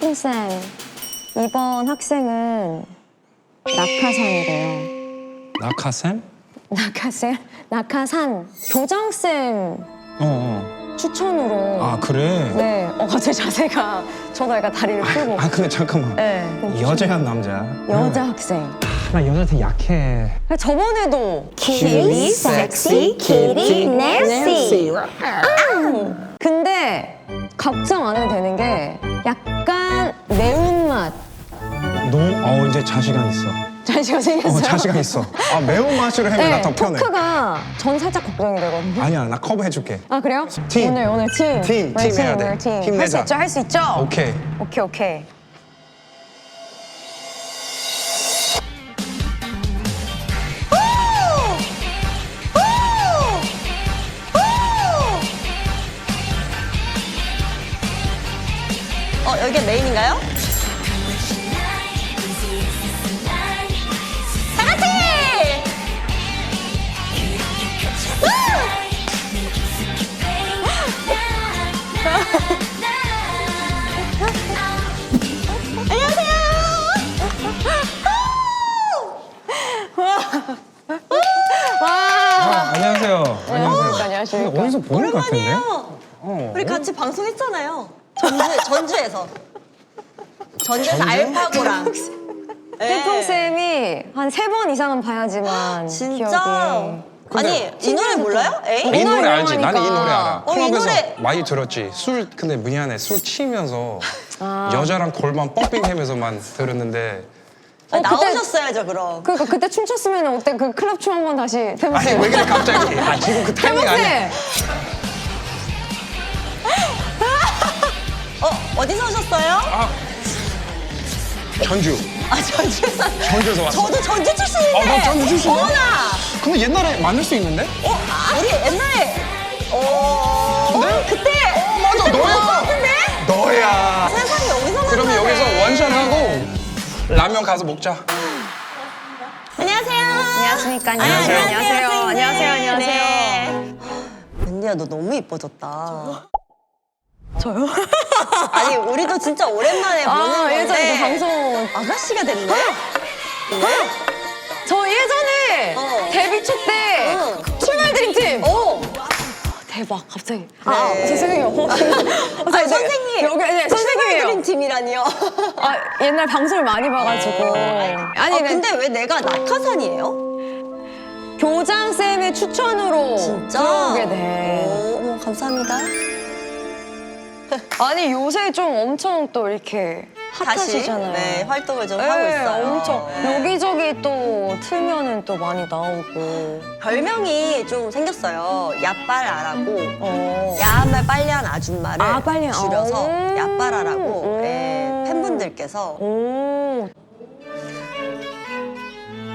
태풍쌤, 이번 학생은 낙하산이래요. 낙하쌤? 낙하쌤? 낙하산. 교장쌤 추천으로. 아 그래? 네. 갑자기 자세가 저도 약간 다리를 풀고. 근데 잠깐만. 네. 여자야 남자야? 여자 학생. 나 여자한테 약해. 저번에도 Cutie, sexy, kitty, nasty. 근데 걱정 안 해도 되는 게 약간 매운맛. 너 이제 자신감 있어. 자신감 생겼어요? 자신감 있어. 매운맛으로 하면 나 더 편해. 토크가 전 살짝 걱정이 되거든요. 아니야 나 커버해줄게. 아 그래요? 팀. 오늘 팀. 팀 해야 돼. 힘내자. 할 수 있죠? 오케이. 오케이. 여기가 메인인가요? 다 같이! 안녕하세요. 안녕하십니까. 근데 어디서 본 것 같은데? 우리 같이 방송했잖아요. 전주에서 알파고랑. 태풍쌤이 한 3번 이상은 봐야지만 진짜? 기억이. 아니 이 노래 몰라요? 에이? 이 노래 알지? 유명하니까. 나는 이 노래 알아. 이 클럽에서 노래. 많이 들었지. 근데 미안해. 술 치면서 아. 여자랑 골반 펌핑하면서만 들었는데 아니, 그때- 나오셨어야죠 그럼. 그러니까 그때 춤췄으면 어때? 그 클럽 춤 한번 다시 아니 태풍쌤. 왜 그래 갑자기? 지금 그 타이밍 아니야. 태풍쌤! 어디서 오셨어요? 전주. 전주에서 왔어. 저도 전주 출신인데. 너 전주 출신이야? 어머나. 근데 옛날에 만날 수 있는데? 우리 옛날에. 그때. 맞아 것 너야. 같은데? 너야. 세상에 여기서 만나네. 그러면 여기서 원샷하고 라면 가서 먹자. 안녕하세요. 안녕하십니까. 안녕하세요. 안녕하세요. 네. 웬디야 너 너무 이뻐졌다. 저요? 아니 우리도 진짜 오랜만에 보는 건데 예전에 그 방송. 아가씨가 됐네? 저 예전에 데뷔 초 때 출발 드림팀. 대박 갑자기. 죄송해요. 아니 선생님. 여기 선생님이에요. 드림 팀이라니요. 옛날 방송을 많이 봐가지고. 아니 근데 왜 내가 낙하산이에요? 교장 쌤의 추천으로 진짜? 들어오게 돼. 어머 감사합니다. 아니 요새 좀 엄청 또 이렇게 다시 핫하시잖아요. 네, 활동을 좀 하고 네, 있어요. 엄청 네. 여기저기 또 틀면은 또 많이 나오고. 별명이 좀 생겼어요. 야빠라라고. 어. 야한 말 빨리한 아줌마를 빨리. 줄여서 야빠라라고 팬분들께서 오.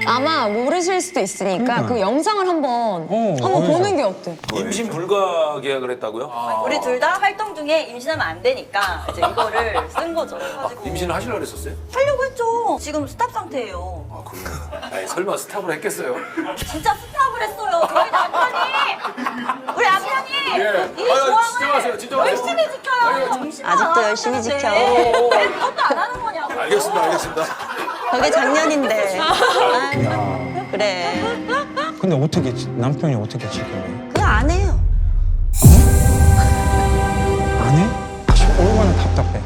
아마 모르실 수도 있으니까 그 영상을 한번 어디서? 보는 게 어때? 임신 불가 계약을 했다고요? 우리 둘 다 활동 중에 임신하면 안 되니까 이제 이거를 쓴 거죠. 그래가지고 임신을 하시려고 그랬었어요? 하려고 했죠. 지금 스탑 상태예요. 아, 그래요? 아니, 설마 스탑을 했겠어요? 진짜 스탑을 했어요. 저희 남편이 우리 남편이 이 조항을 진정하세요. 열심히 지켜요. 임신만 아직도 안 열심히 하는데 지켜. 왜 그것도 안 하는 거냐고. 알겠습니다. 저게 작년인데. 그래. 근데 어떻게 남편이 어떻게 지켜요? 그거 안 해요. 안 해? 얼마나 답답해.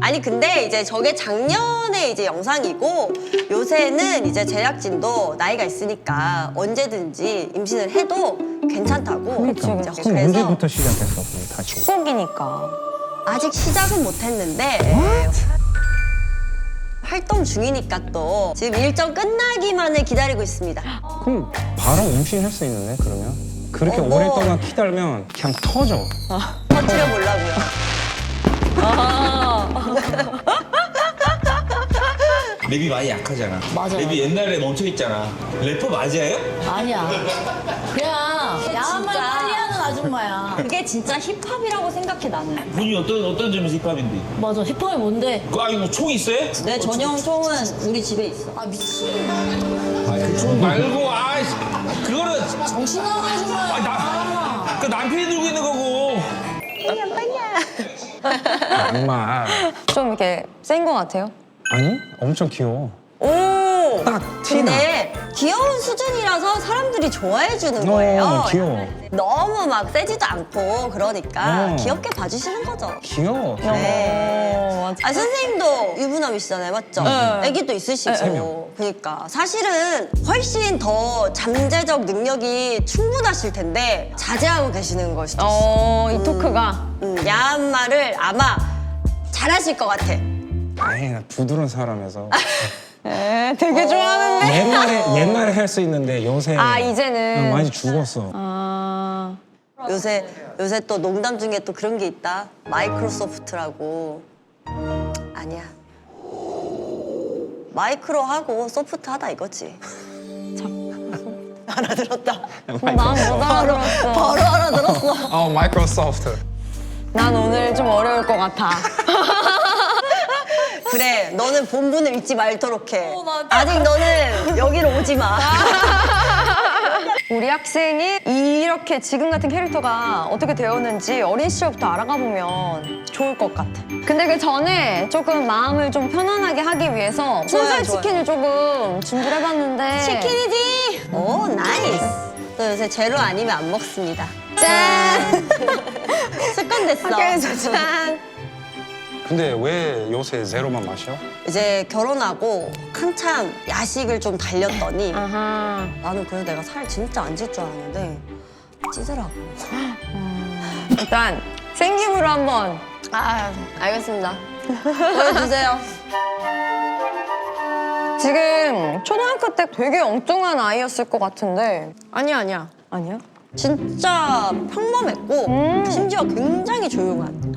아니 근데 이제 저게 작년에 이제 영상이고 요새는 이제 제작진도 나이가 있으니까 언제든지 임신을 해도 괜찮다고. 그치, 이제 그치. 그럼 그래서 언제부터 시작했어? 그럼 다시. 꼭이니까. 아직 시작은 못했는데 활동 중이니까 또 지금 일정 끝나기만을 기다리고 있습니다. 그럼 바로 임신할 수 있는데 그러면? 그렇게 어머. 오랫동안 기다리면 그냥 터져. 터뜨려 보려고요. 랩이 많이 약하잖아. 맞아. 랩이 옛날에 멈춰있잖아. 래퍼 맞아요? 아니야. 그냥 야한 말 빨리 하는 아줌마야. 그게 진짜 힙합이라고 생각해 나는. 본인 어떤 점에서 힙합인데? 맞아. 힙합이 뭔데? 그 아니 뭐총 있어요? 내 전용 총은 우리 집에 있어. 아 미친. 총 말고 아이씨 그거는 정신 나간 아줌마야. 그 남편이 들고 있는 거고. 빨리야. 악마. 좀 이렇게 센 것 같아요? 아니? 엄청 귀여워. 오! 딱 티나. 근데 귀여운 수준이라서 사람들이 좋아해 주는 거예요. 귀여워. 너무 막 세지도 않고 그러니까 어. 귀엽게 봐주시는 거죠. 귀여워. 네. 맞아. 아 선생님도 유부남이시잖아요, 맞죠? 애기도 있으시고. 세 명. 그러니까 사실은 훨씬 더 잠재적 능력이 충분하실 텐데 자제하고 계시는 걸 수도 있어. 이 토크가. 야한 말을 아마 잘하실 것 같아. 아니, 나 부드러운 사람에서. 되게 좋아하는데. 옛날에 할 수 있는데 요새. 아, 이제는. 많이 죽었어. 아. 요새 또 농담 중에 또 그런 게 있다. 마이크로소프트라고. 아니야. 마이크로 하고 소프트 하다 이거지. 알아들었다. 난 못 알아들었어. 바로 알아들었어. 마이크로소프트. 난 오늘 좀 어려울 것 같아. 그래, 너는 본분을 잊지 말도록 해. 아직 너는 여기로 오지 마. 우리 학생이 이렇게 지금 같은 캐릭터가 어떻게 되었는지 어린 시절부터 알아가 보면 좋을 것 같아. 근데 그 전에 조금 마음을 좀 편안하게 하기 위해서 순살 좋아요. 치킨을 조금 준비를 해봤는데 치킨이지. 오, 나이스. 또 요새 제로 아니면 안 먹습니다. 짠! 습관 됐어. 학교에서 짠! 근데 왜 요새 제로만 마셔? 이제 결혼하고 한참 야식을 좀 달렸더니 아하. 나는 그래서 내가 살 진짜 안 찔 줄 알았는데 찌더라고. 일단 생김으로 한번. 알겠습니다. 보여주세요. 지금 초등학교 때 되게 엉뚱한 아이였을 것 같은데 아니야. 아니야? 진짜 평범했고 심지어 굉장히 조용한.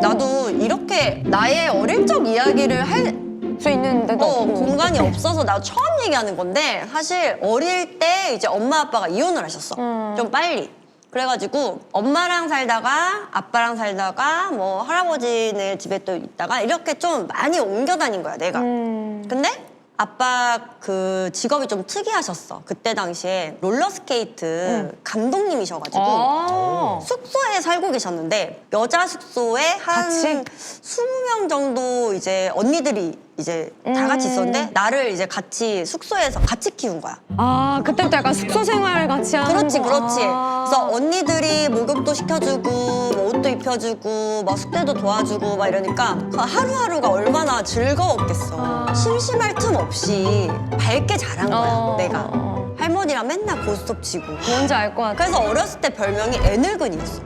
나도 이렇게 나의 어릴 적 이야기를 할 수 있는데도 없고. 공간이 없어서 나 처음 얘기하는 건데 사실 어릴 때 이제 엄마 아빠가 이혼을 하셨어. 좀 빨리. 그래가지고 엄마랑 살다가 아빠랑 살다가 뭐 할아버지네 집에 또 있다가 이렇게 좀 많이 옮겨 다닌 거야 내가. 근데 아빠 그 직업이 좀 특이하셨어. 그때 당시에 롤러스케이트 감독님이셔가지고 아. 숙소에 살고 계셨는데 여자 숙소에 한 같이? 20명 정도 이제 언니들이 이제 다 같이 있었는데 나를 이제 같이 숙소에서 같이 키운 거야. 아, 그때부터 약간 숙소 생활 같이 하는 그렇지, 거. 그렇지. 아. 그래서 언니들이 목욕도 시켜주고, 뭐 옷도 입혀주고, 막 숙제도 도와주고, 막 이러니까 그 하루하루가 얼마나 즐거웠겠어. 심심할 틈 없이 밝게 자란 거야, 내가. 할머니랑 맨날 고스톱 치고. 뭔지 알 것 같아. 그래서 어렸을 때 별명이 애늙은이였어.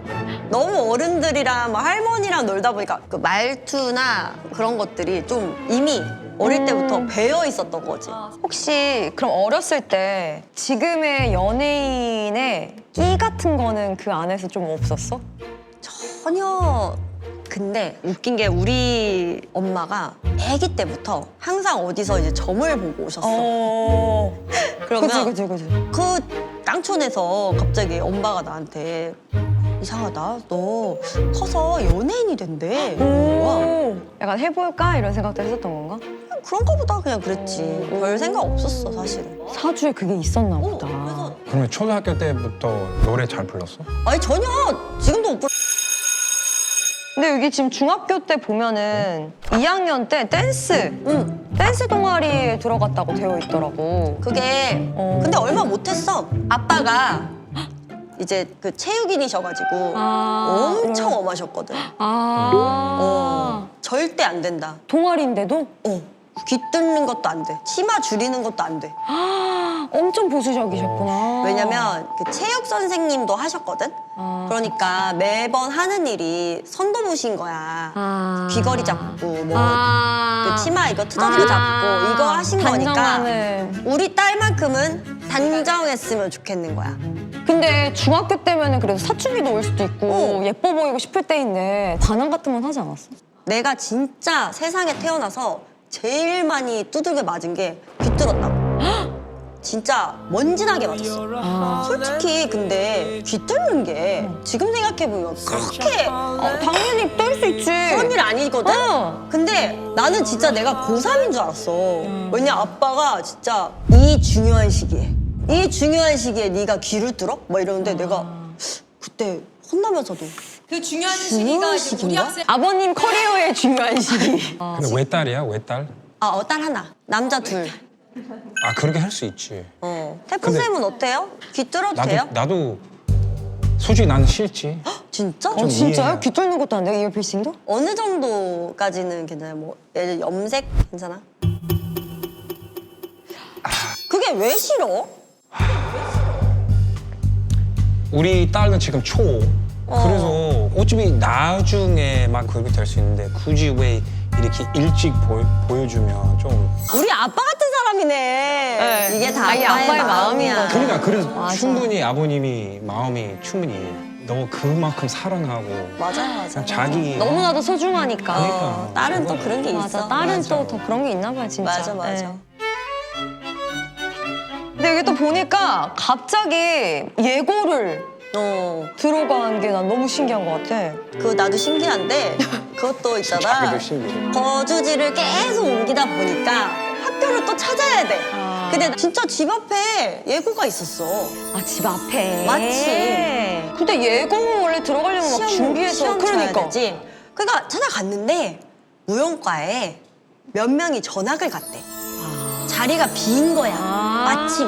너무 어른들이랑 막 할머니랑 놀다 보니까 그 말투나 그런 것들이 좀 이미 어릴 때부터 배어 있었던 거지. 혹시 그럼 어렸을 때 지금의 연예인의 끼 같은 거는 그 안에서 좀 없었어? 전혀. 근데 웃긴 게 우리 엄마가 아기 때부터 항상 어디서 이제 점을 보고 오셨어. 그러면 그치. 그 땅촌에서 갑자기 엄마가 나한테 이상하다. 너 커서 연예인이 된대. 오. 약간 해볼까? 이런 생각도 했었던 건가? 그런가 보다 그냥 그랬지. 별 생각 없었어 사실은. 사주에 그게 있었나 보다. 그래서 그러면 초등학교 때부터 노래 잘 불렀어? 아니 전혀 지금도 못 불러. 근데 여기 지금 중학교 때 보면은 2학년 때 댄스 동아리에 들어갔다고 되어 있더라고. 그게 근데 얼마 못했어. 아빠가 이제 그 체육인이셔가지고 엄청 엄하셨거든. 절대 안 된다. 동아리인데도? 귀 뚫는 것도 안 돼. 치마 줄이는 것도 안 돼. 엄청 보수적이셨구나. 왜냐면 그 체육 선생님도 하셨거든. 그러니까 매번 하는 일이 선도부신 거야. 귀걸이 잡고 뭐 그 치마 이거 투더기로 잡고 이거 하신 거니까 단정하는. 우리 딸만큼은 단정했으면 좋겠는 거야. 근데 중학교 때면은 그래도 사춘기도 올 수도 있고 예뻐 보이고 싶을 때인데 반항 같은 건 하지 않았어? 내가 진짜 세상에 태어나서 제일 많이 두들겨 맞은 게 귀 뚫었다고. 진짜 먼지나게 맞았어. 솔직히 근데 귀 뚫는 게 지금 생각해보면 그렇게 당연히 뗄 수 있지. 그런 일 아니거든? 어. 근데 나는 진짜 내가 고3인 줄 알았어. 왜냐 아빠가 진짜 이 중요한 시기에 네가 귀를 뚫어? 막 이러는데 내가 그때 혼나면서도 그 중요한 시기가 이제 우리 학생 아버님 커리어의 중요한 시기. 근데 외딸이야 외딸? 딸 하나, 남자 둘. 아 그렇게 할 수 있지. 태풍쌤은 어때요? 귀 뚫어도 돼요? 나도 솔직히 나는 싫지. 진짜? 어, 진짜요? 이해해. 귀 뚫는 것도 안 돼요? 이어 필싱도? 어느 정도까지는 괜찮아요? 뭐 예를 들어 염색 괜찮아? 그게 왜 싫어? 우리 딸은 지금 초. 그래서 어차피 나중에 막 그렇게 될 수 있는데 굳이 왜 이렇게 일찍 보여주면 좀. 우리 아빠 같은 사람이네. 이게 다 이게 아빠의, 아빠의 마음인 마음이야. 거죠. 그러니까 그래서 맞아. 충분히 아버님이 마음이 충분히 너 그만큼 사랑하고 맞아. 그냥 자기 너무나도 소중하니까. 그러니까. 딸은 또 그런 게 있어. 맞아. 딸은 맞아. 또 더 그런 게 있나 봐요, 진짜. 맞아. 네. 근데 이게 또 보니까 갑자기 예고를 들어간 게 난 너무 신기한 것 같아. 그거 나도 신기한데 그것도 있잖아. 자기도 신기해. 거주지를 계속 옮기다 보니까 학교를 또 찾아야 돼. 근데 진짜 집 앞에 예고가 있었어. 아, 집 앞에. 맞지. 근데 예고 원래 들어가려면 막 준비해서. 시험 쳐야 그러니까. 되지. 그러니까 찾아갔는데 무용과에 몇 명이 전학을 갔대. 자리가 빈 거야. 마침.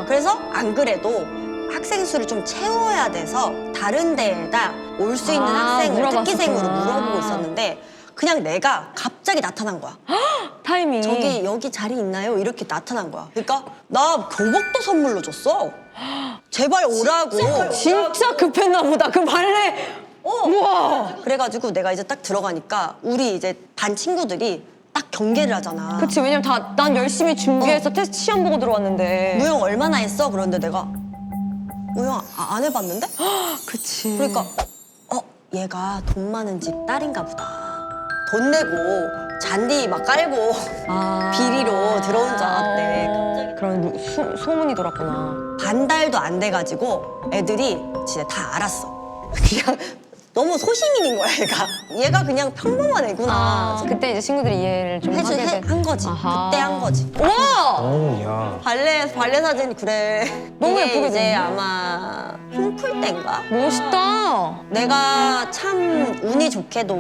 그래서 안 그래도 학생 수를 좀 채워야 돼서 다른 데에다 올 수 있는 학생을 물어봤었구나. 특기생으로 물어보고 있었는데 그냥 내가 갑자기 나타난 거야. 타이밍이. 저기 여기 자리 있나요? 이렇게 나타난 거야. 그러니까 나 교복도 선물로 줬어. 제발 오라고. 진짜 급했나 보다. 그 발레. 우와. 그래가지고 내가 이제 딱 들어가니까 우리 이제 반 친구들이 딱 경계를 하잖아. 그치, 왜냐면 난 열심히 준비해서 테스트 시험 보고 들어왔는데. 무용 얼마나 했어? 그런데 내가 무용 안 해봤는데? 그치. 그러니까 얘가 돈 많은 집 딸인가 보다. 돈 내고 잔디 막 깔고 비리로 들어온 줄 알았대. 그런 소문이 돌았구나. 반 달도 안 돼가지고 애들이 진짜 다 알았어. 그냥 너무 소시민인 거야 얘가 그냥 평범한 애구나. 그때 이제 친구들이 이해를 좀 하게 돼. 한 거지. 아하. 그때 한 거지. 와! 어우 야. 발레 사진 그래. 너무 이게 예쁘게 이제 됐네. 아마 홈플 때인가? 멋있다. 내가 참 운이 좋게도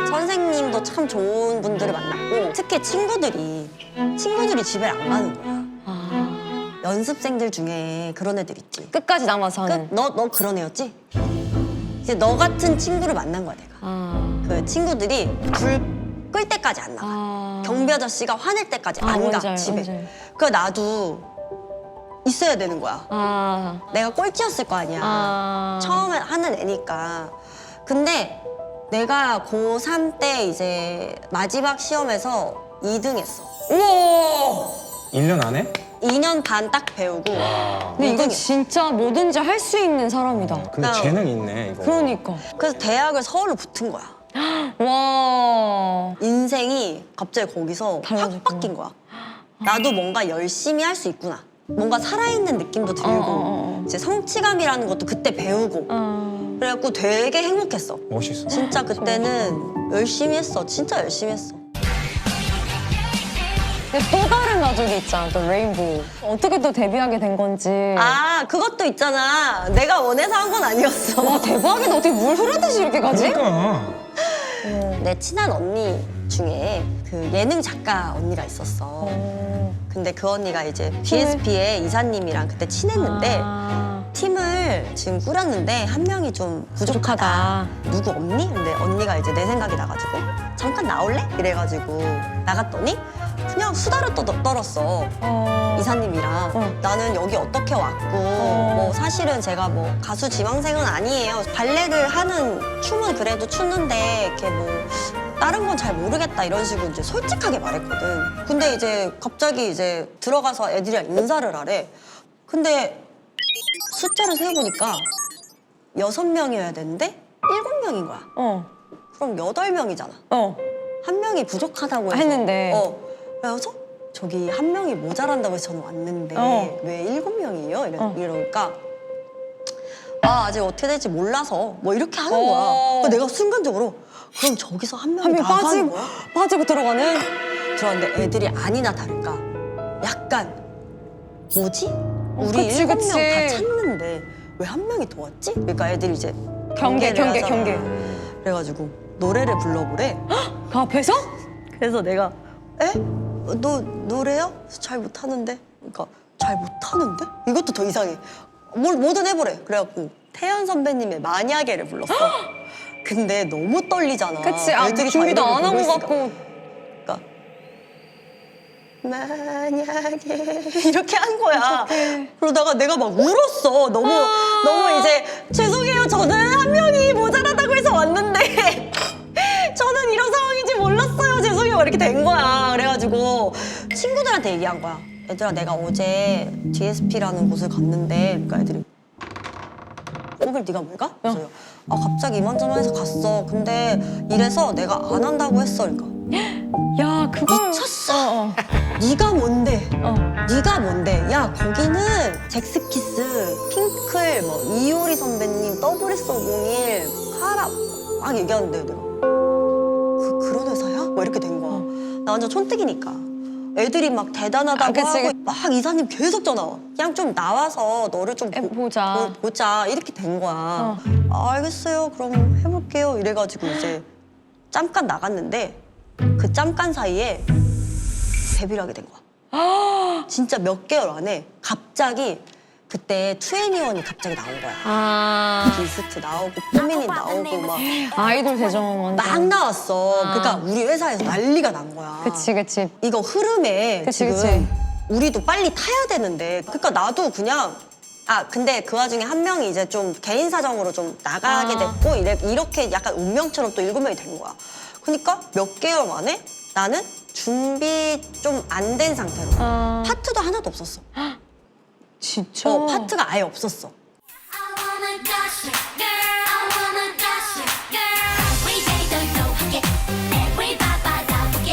선생님도 참 좋은 분들을 만났고 특히 친구들이 집에 안 가는 거야. 연습생들 중에 그런 애들 있지. 끝까지 남아서 하는. 너 그런 애였지? 이제 너 같은 친구를 만난 거야 내가. 그 친구들이 불 끌 때까지 안 나가. 경비 아저씨가 화낼 때까지 안 뭔지 가 알아요, 집에. 뭔지 알아요. 그래 나도 있어야 되는 거야. 내가 꼴찌였을 거 아니야. 처음에 하는 애니까. 근데 내가 고3 때 이제 마지막 시험에서 2등 했어. 우와! 1년 안에? 2년 반 딱 배우고. 근데 이건 2등 했어. 진짜 뭐든지 할 수 있는 사람이다. 근데 재능 있네 이거. 그러니까. 그래서 대학을 서울로 붙은 거야. 와. 인생이 갑자기 거기서 확 달라졌구나. 바뀐 거야. 나도 뭔가 열심히 할 수 있구나. 뭔가 살아있는 느낌도 들고 이제 성취감이라는 것도 그때 배우고 그래갖고 되게 행복했어. 멋있어. 진짜 그때는 열심히 했어. 진짜 열심히 했어. 근데 또 다른 가족이 있잖아, 또 레인보우. 어떻게 또 데뷔하게 된 건지. 그것도 있잖아. 내가 원해서 한 건 아니었어. 와, 대박이다. 어떻게 물 흐르듯이 이렇게 가지? 그러니까. 내 친한 언니 중에 그 예능 작가 언니가 있었어. 근데 그 언니가 이제 BSP의 이사님이랑 그때 친했는데 팀을 지금 꾸렸는데 한 명이 좀 부족하다. 누구 없니? 근데 언니가 이제 내 생각이 나가지고 잠깐 나올래? 이래가지고 나갔더니 그냥 수다를 떨었어. 이사님이랑 나는 여기 어떻게 왔고 뭐 사실은 제가 뭐 가수 지망생은 아니에요. 발레를 하는 춤은 그래도 추는데 이렇게 뭐 다른 건 잘 모르겠다 이런 식으로 이제 솔직하게 말했거든. 근데 이제 갑자기 이제 들어가서 애들이랑 인사를 하래. 근데 숫자를 세어보니까 6명이어야 되는데 7명인 거야. 그럼 8명이잖아. 한 명이 부족하다고 해서. 했는데. 그래서 저기 한 명이 모자란다고 해서 저는 왔는데 왜 7명이에요? 이러니까 아직 어떻게 될지 몰라서 뭐 이렇게 하는 거야. 그래서 내가 순간적으로 그럼 저기서 한 명이 나가는 거야? 빠지고 들어가는? 들어왔는데 애들이 아니나 다를까 약간 뭐지? 우리 그치, 7명 그치. 다 찾는데 왜 한 명이 더 왔지? 그러니까 애들이 이제 경계. 하잖아. 그래가지고 노래를 불러보래. 그 앞에서? 그래서 내가 에? 너 노래요? 잘 못하는데. 그러니까 잘 못하는데? 이것도 더 이상해. 뭐든 해보래. 그래갖고 태연 선배님의 만약에를 불렀어. 근데 너무 떨리잖아. 그치. 애들이 다 준비도 이러고 안 한 보고 것 있으니까. 같고. 그러니까 만약에 이렇게 한 거야. 그러다가 내가 막 울었어. 너무 이제 죄송해요. 저는 한 명이 모자라다고 해서 왔는데 저는 이런 상황인지 몰랐어요. 죄송해요. 이렇게 된 거야. 그래가지고 친구들한테 얘기한 거야. 얘들아 내가 어제 DSP라는 곳을 갔는데 그러니까 애들이 오늘 네가 뭘 가? 그래서 아 갑자기 이만저만해서 갔어. 근데 이래서 내가 안 한다고 했어. 그러니까 야, 그걸. 미쳤어. 네가 뭔데? 어. 네가 뭔데? 야 거기는 잭스키스, 핑클, 뭐 이효리 선배님, WS501, 카라 막 얘기하는데 내가 그런 회사야? 뭐 이렇게 된 거야. 나 완전 촌뜨기니까. 애들이 막 대단하다고 그치, 하고 막 이사님 계속 전화 와. 그냥 좀 나와서 너를 좀 보자. 보자 이렇게 된 거야. 아, 알겠어요. 그럼 해볼게요. 이래가지고 이제 잠깐 나갔는데 그 잠깐 사이에 데뷔를 하게 된 거야. 진짜 몇 개월 안에 갑자기 그때 2NE1이 갑자기 나온 거야. 아, 비스트 나오고 포미닛 나오고 막 아이돌 대전 완전. 막 나왔어. 그러니까 우리 회사에서 난리가 난 거야. 그치. 이거 흐름에 그치, 지금 그치. 우리도 빨리 타야 되는데 그러니까 나도 그냥 근데 그 와중에 한 명이 이제 좀 개인 사정으로 좀 나가게 됐고 이렇게 약간 운명처럼 또 7명이 된 거야. 그러니까 몇 개월 만에 나는 준비 좀 안 된 상태로 파트도 하나도 없었어. 진짜? 파트가 아예 없었어. I wanna dash it, girl. I wanna dash it, girl. We day don't know how get. Everybody 다 보게.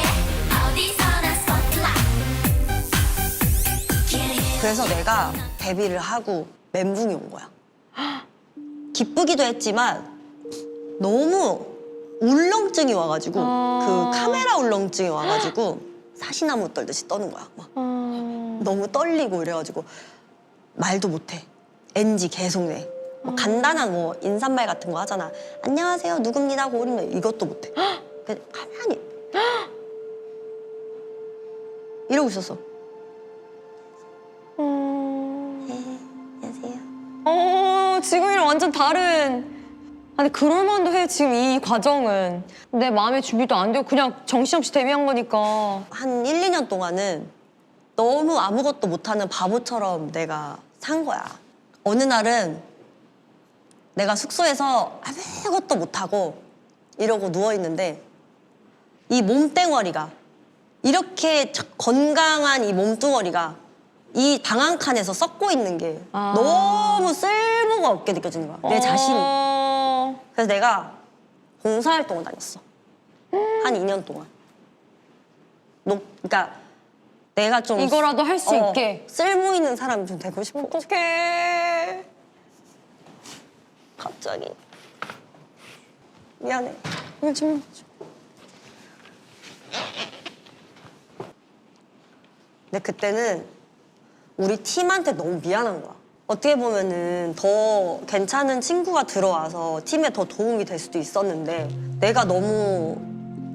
어디서나 spotlight. Get it. 그래서 내가 데뷔를 하고 멘붕이 온 거야. 기쁘기도 했지만 너무 울렁증이 와가지고 그 카메라 울렁증이 와가지고 사시나무 떨듯이 떠는 거야. 막 너무 떨리고 이래가지고 말도 못해. NG 계속 내. 뭐 간단한 뭐 인사말 같은 거 하잖아. 안녕하세요 누굽니다 고은입니다. 이것도 못해. 그냥 가만히 이러고 있었어. 네, 안녕하세요. 지금이랑 완전 다른. 아니, 그럴만도 해, 지금 이 과정은. 내 마음의 준비도 안 되고 그냥 정신없이 데뷔한 거니까. 한 1, 2년 동안은 너무 아무것도 못하는 바보처럼 내가 산 거야. 어느 날은 내가 숙소에서 아무것도 못하고 이러고 누워있는데 이 몸뚱어리가 이렇게 건강한 이 몸뚱어리가 이 방 한 칸에서 썩고 있는 게 너무 쓸모가 없게 느껴지는 거야. 내 자신이. 그래서 내가 봉사활동을 다녔어. 한 2년 동안. 그러니까 내가 좀 이거라도 할 수 있게. 쓸모 있는 사람이 좀 되고 싶어. 어떡해. 갑자기 미안해. 요즘 근데 그때는 우리 팀한테 너무 미안한 거야. 어떻게 보면은 더 괜찮은 친구가 들어와서 팀에 더 도움이 될 수도 있었는데 내가 너무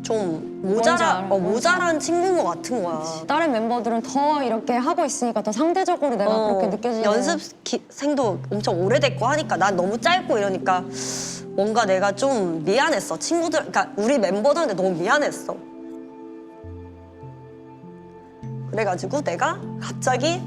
좀 뭔지 알아, 모자란 친구인 것 같은 거야. 다른 멤버들은 더 이렇게 하고 있으니까 더 상대적으로 내가 그렇게 느껴지는. 연습생도 엄청 오래됐고 하니까 난 너무 짧고 이러니까 뭔가 내가 좀 미안했어. 친구들, 그러니까 우리 멤버들한테 너무 미안했어. 그래가지고 내가 갑자기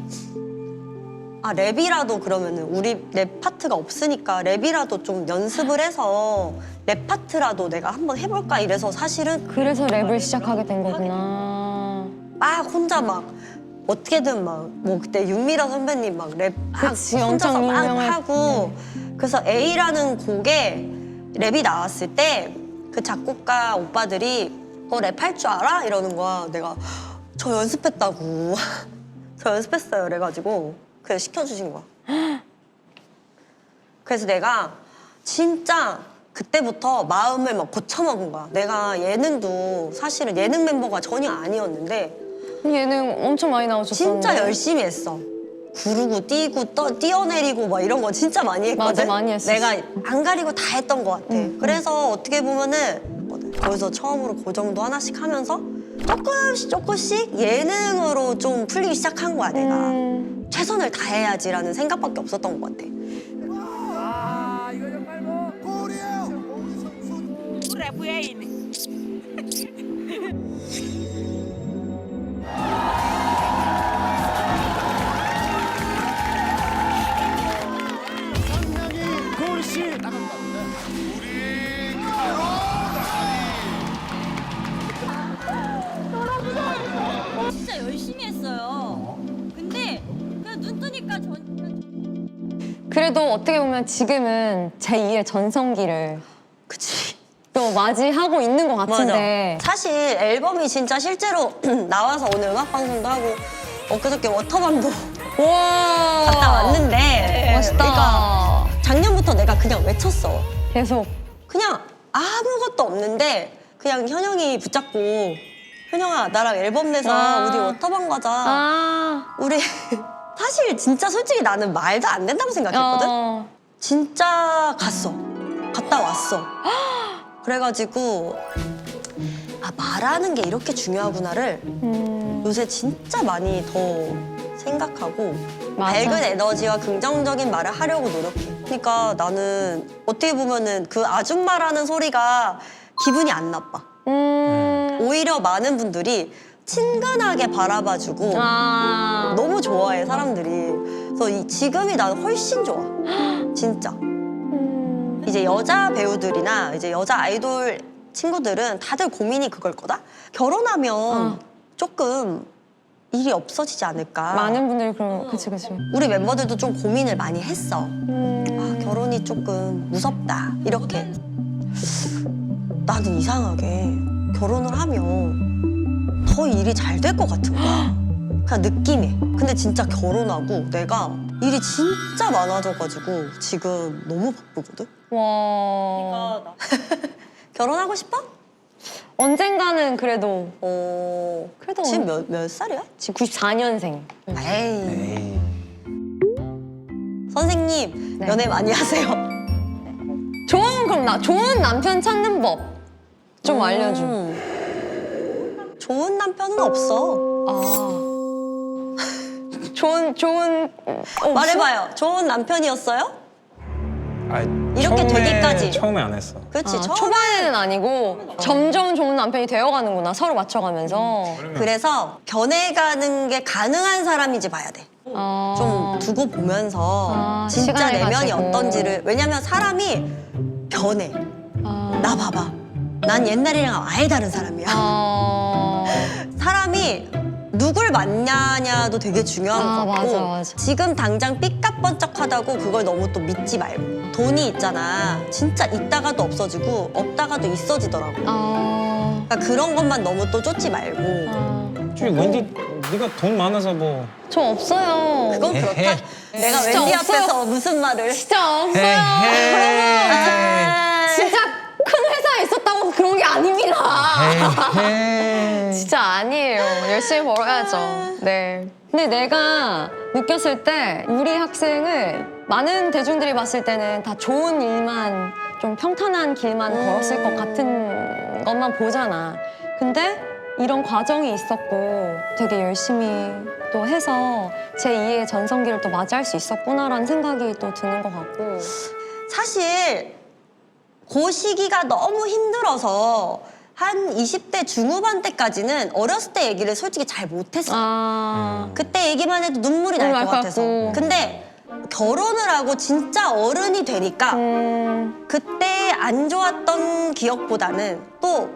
랩이라도 그러면은 우리 랩 파트가 없으니까 랩이라도 좀 연습을 해서 랩 파트라도 내가 한번 해볼까 이래서 사실은 그래서 랩을 시작하게 된 거구나. 막 혼자 막 어떻게든 막 뭐 그때 윤미라 선배님 막 랩 그치, 혼자서 엄청 막 유명했- 하고 그래서 A라는 곡에 랩이 나왔을 때 그 작곡가 오빠들이 너 랩 할 줄 알아? 이러는 거야. 내가 저 연습했다고 저 연습했어요. 그래가지고 그래서 시켜주신 거야. 그래서 내가 진짜 그때부터 마음을 막 고쳐먹은 거야. 내가 예능도 사실은 예능 멤버가 전혀 아니었는데 예능 엄청 많이 나오셨었는데. 진짜 열심히 했어. 구르고 뛰고 뛰어내리고 막 이런 거 진짜 많이 했거든. 맞아, 많이 했었어. 내가 안 가리고 다 했던 것 같아. 그래서 어떻게 보면은 거기서 처음으로 고정도 하나씩 하면서 조금씩 예능으로 좀 풀리기 시작한 거야 내가. 최선을 다해야지라는 생각밖에 없었던 것 같아. 진짜 열심히 했어요. 근데 그냥 눈 뜨니까 그래도 어떻게 보면 지금은 제2의 전성기를 그치. 또 맞이하고 있는 것 같은데. 맞아. 사실 앨범이 진짜 실제로 나와서 오늘 음악 방송도 하고 엊그저께 워터밤도 와. 갔다 왔는데 멋있다. 그러니까 작년부터 내가 그냥 외쳤어. 계속. 그냥 아무것도 없는데 그냥 현영이 붙잡고 현영아 나랑 앨범 내서 아. 우리 워터밤 가자. 아. 우리 사실 진짜 솔직히 나는 말도 안 된다고 생각했거든. 진짜 갔다 왔어. 그래가지고 말하는 게 이렇게 중요하구나를 요새 진짜 많이 더 생각하고 맞아. 밝은 에너지와 긍정적인 말을 하려고 노력해. 그러니까 나는 어떻게 보면은 그 아줌마라는 소리가 기분이 안 나빠. 오히려 많은 분들이 친근하게 바라봐주고 아. 너무 좋아해 사람들이. 그래서 지금이 나는 훨씬 좋아. 진짜. 이제 여자 배우들이나 이제 여자 아이돌 친구들은 다들 고민이 그걸 거다. 결혼하면 조금 일이 없어지지 않을까. 많은 분들이 그런 그치. 우리 멤버들도 좀 고민을 많이 했어. 결혼이 조금 무섭다 이렇게. 나는 이상하게 결혼을 하면 더 일이 잘 될 것 같은 거야. 그냥 느낌이. 근데 진짜 결혼하고 내가 일이 진짜 많아져가지고 지금 너무 바쁘거든. 와. 결혼하고 싶어? 언젠가는 그래도 그래도 지금 몇 살이야? 지금 94년생. 에이. 선생님 네. 연애 많이 하세요. 좋은 남편 찾는 법 좀 알려줘. 좋은 남편은 없어. 좋은 말해봐요. 좋은 남편이었어요? 이렇게 처음에- 되기까지. 처음에 안 했어. 그렇지. 처음에 초반에는 아니고 점점 좋은 남편이 되어가는구나. 서로 맞춰가면서. 그래서 변해가는 게 가능한 사람인지 봐야 돼. 좀 두고 보면서 진짜 시간을 내면이 가지고. 어떤지를. 왜냐면 사람이 변해. 나 봐봐. 난 옛날이랑 아예 다른 사람이야. 사람이 누굴 만나냐도 되게 중요한 것 같고 맞아. 지금 당장 삐까뻔쩍하다고 그걸 너무 또 믿지 말고. 돈이 있잖아. 진짜 있다가도 없어지고 없다가도 있어지더라고. 그러니까 그런 것만 너무 또 쫓지 말고. 저기 웬디 네가 돈 많아서 뭐 저 없어요. 그건 그렇다. 내가 진짜 웬디 없어요. 앞에서 무슨 말을. 진짜 없어요. 그러면 진짜 큰 회사에 있었다고 그런 게 아닙니다. 진짜 아니에요. 열심히 벌어야죠. 네. 근데 내가 느꼈을 때 우리 학생을 많은 대중들이 봤을 때는 다 좋은 일만 좀 평탄한 길만 걸었을 것 같은 것만 보잖아. 근데 이런 과정이 있었고 되게 열심히 또 해서 제2의 전성기를 또 맞이할 수 있었구나라는 생각이 또 드는 것 같고. 사실 그 시기가 너무 힘들어서 한 20대 중후반 때까지는 어렸을 때 얘기를 솔직히 잘 못했어. 그때 얘기만 해도 눈물이 날 것 같아서. 근데 결혼을 하고 진짜 어른이 되니까 그때 안 좋았던 기억보다는 또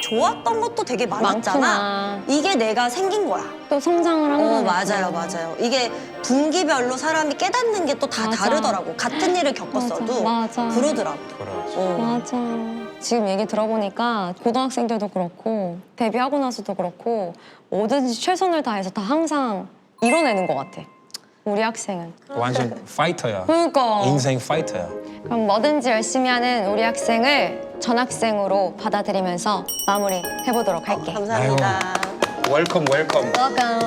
좋았던 것도 되게 많았잖아. 많구나. 이게 내가 생긴 거야. 또 성장을 한 거네. 맞아요. 이게 분기별로 사람이 깨닫는 게 또 다 맞아. 다르더라고. 같은 일을 겪었어도 맞아. 그러더라고. 맞아. 지금 얘기 들어보니까 고등학생들도 그렇고 데뷔하고 나서도 그렇고 뭐든지 최선을 다해서 다 항상 이뤄내는 것 같아. 우리 학생은. 완전 파이터야. 그러니까. 인생 파이터야. 그럼 뭐든지 열심히 하는 우리 학생을 전학생으로 받아들이면서 마무리해보도록 할게. 감사합니다. 웰컴. Welcome. 감사합니다.